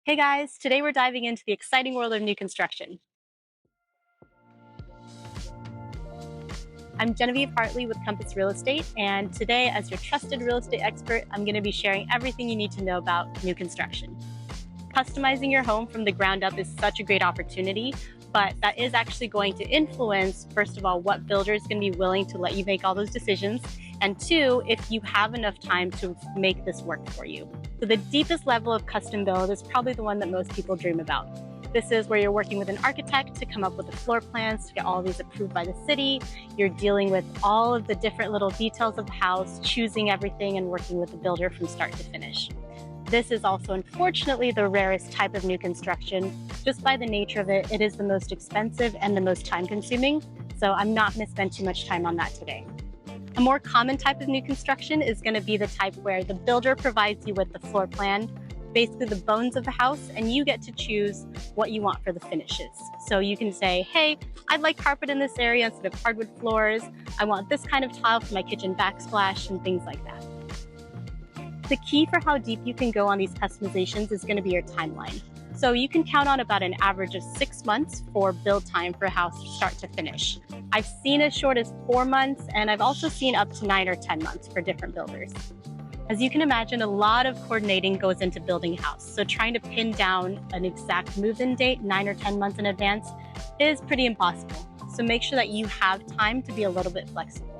Hey guys, today we're diving into the exciting world of new construction. I'm Genevieve Hartley with Compass Real Estate, and today, as your trusted real estate expert, I'm going to be sharing everything you need to know about new construction. Customizing your home from the ground up is such a great opportunity, but that is actually going to influence, first of all, what builder is going to be willing to let you make all those decisions, and two, if you have enough time to make this work for you. So the deepest level of custom build is probably the one that most people dream about. This is where you're working with an architect to come up with the floor plans to get all of these approved by the city. You're dealing with all of the different little details of the house, choosing everything and working with the builder from start to finish. This is also, unfortunately, the rarest type of new construction. Just by the nature of it, it is the most expensive and the most time-consuming, so I'm not going to spend too much time on that today. A more common type of new construction is going to be the type where the builder provides you with the floor plan, basically the bones of the house, and you get to choose what you want for the finishes. So you can say, hey, I'd like carpet in this area instead of hardwood floors. I want this kind of tile for my kitchen backsplash and things like that. The key for how deep you can go on these customizations is going to be your timeline. So you can count on about an average of 6 months for build time for a house start to finish. I've seen as short as 4 months, and I've also seen up to 9 or 10 months for different builders. As you can imagine, a lot of coordinating goes into building a house. So trying to pin down an exact move-in date 9 or 10 months in advance is pretty impossible. So make sure that you have time to be a little bit flexible.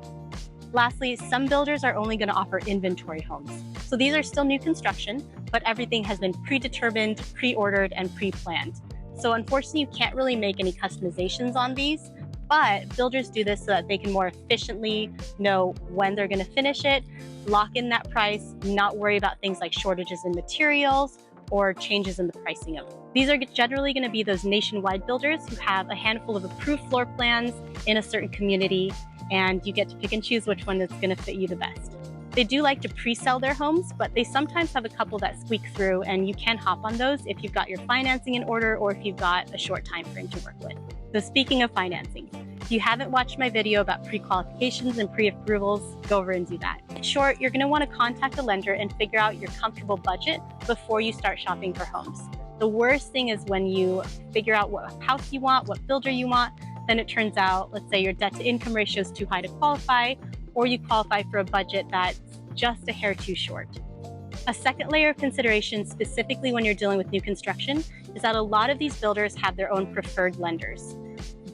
Lastly, some builders are only going to offer inventory homes. So these are still new construction, but everything has been predetermined, pre-ordered, and pre-planned. So unfortunately, you can't really make any customizations on these, but builders do this so that they can more efficiently know when they're going to finish it, lock in that price, not worry about things like shortages in materials or changes in the pricing of them. These are generally going to be those nationwide builders who have a handful of approved floor plans in a certain community, and you get to pick and choose which one is going to fit you the best. They do like to pre-sell their homes, but they sometimes have a couple that squeak through, and you can hop on those if you've got your financing in order or if you've got a short time frame to work with. So speaking of financing, if you haven't watched my video about pre-qualifications and pre-approvals, go over and do that. In short, you're going to want to contact a lender and figure out your comfortable budget before you start shopping for homes. The worst thing is when you figure out what house you want, what builder you want, then it turns out, let's say your debt to income ratio is too high to qualify, or you qualify for a budget that's just a hair too short. A second layer of consideration, specifically when you're dealing with new construction, is that a lot of these builders have their own preferred lenders.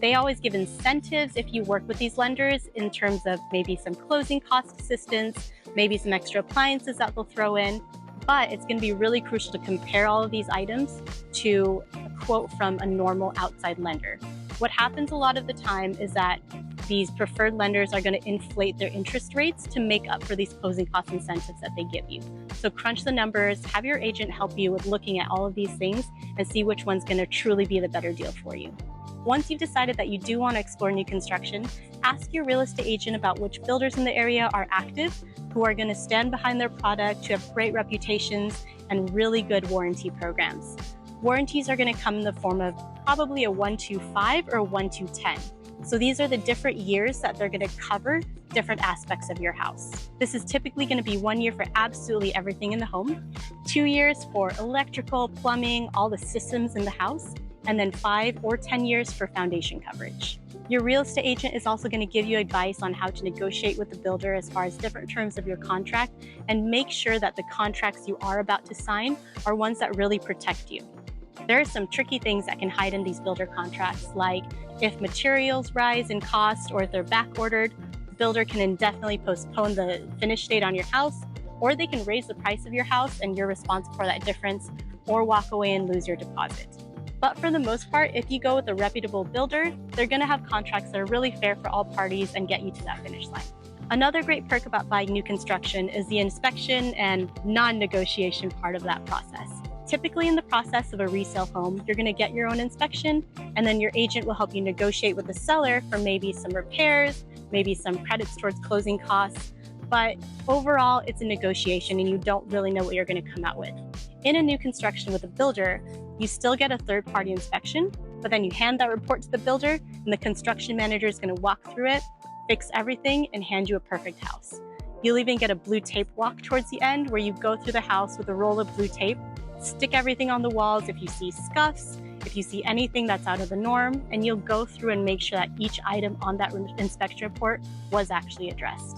They always give incentives if you work with these lenders in terms of maybe some closing cost assistance, maybe some extra appliances that they'll throw in, but it's going to be really crucial to compare all of these items to a quote from a normal outside lender. What happens a lot of the time is that these preferred lenders are going to inflate their interest rates to make up for these closing cost incentives that they give you. So crunch the numbers, have your agent help you with looking at all of these things and see which one's going to truly be the better deal for you. Once you've decided that you do want to explore new construction, ask your real estate agent about which builders in the area are active, who are going to stand behind their product, who have great reputations and really good warranty programs. Warranties are going to come in the form of probably a 1-5 or a 1-10. So these are the different years that they're going to cover different aspects of your house. This is typically going to be 1 year for absolutely everything in the home, 2 years for electrical, plumbing, all the systems in the house, and then 5 or 10 years for foundation coverage. Your real estate agent is also going to give you advice on how to negotiate with the builder as far as different terms of your contract, and make sure that the contracts you are about to sign are ones that really protect you. There are some tricky things that can hide in these builder contracts, like if materials rise in cost or if they're back ordered, the builder can indefinitely postpone the finish date on your house, or they can raise the price of your house and you're responsible for that difference, or walk away and lose your deposit. But for the most part, if you go with a reputable builder, they're going to have contracts that are really fair for all parties and get you to that finish line. Another great perk about buying new construction is the inspection and non-negotiation part of that process. Typically in the process of a resale home, you're going to get your own inspection, and then your agent will help you negotiate with the seller for maybe some repairs, maybe some credits towards closing costs. But overall, it's a negotiation and you don't really know what you're going to come out with. In a new construction with a builder, you still get a third-party inspection, but then you hand that report to the builder and the construction manager is going to walk through it, fix everything, and hand you a perfect house. You'll even get a blue tape walk towards the end where you go through the house with a roll of blue tape, stick everything on the walls if you see scuffs, if you see anything that's out of the norm, and you'll go through and make sure that each item on that inspection report was actually addressed.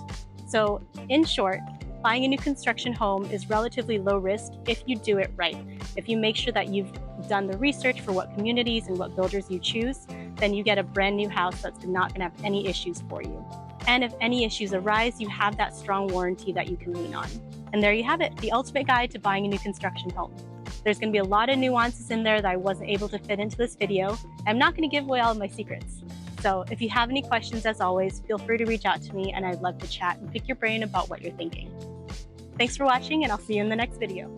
So in short, buying a new construction home is relatively low risk if you do it right. If you make sure that you've done the research for what communities and what builders you choose, then you get a brand new house that's not going to have any issues for you. And if any issues arise, you have that strong warranty that you can lean on. And there you have it, the ultimate guide to buying a new construction home. There's going to be a lot of nuances in there that I wasn't able to fit into this video. I'm not going to give away all of my secrets. So if you have any questions, as always, feel free to reach out to me and I'd love to chat and pick your brain about what you're thinking. Thanks for watching, and I'll see you in the next video.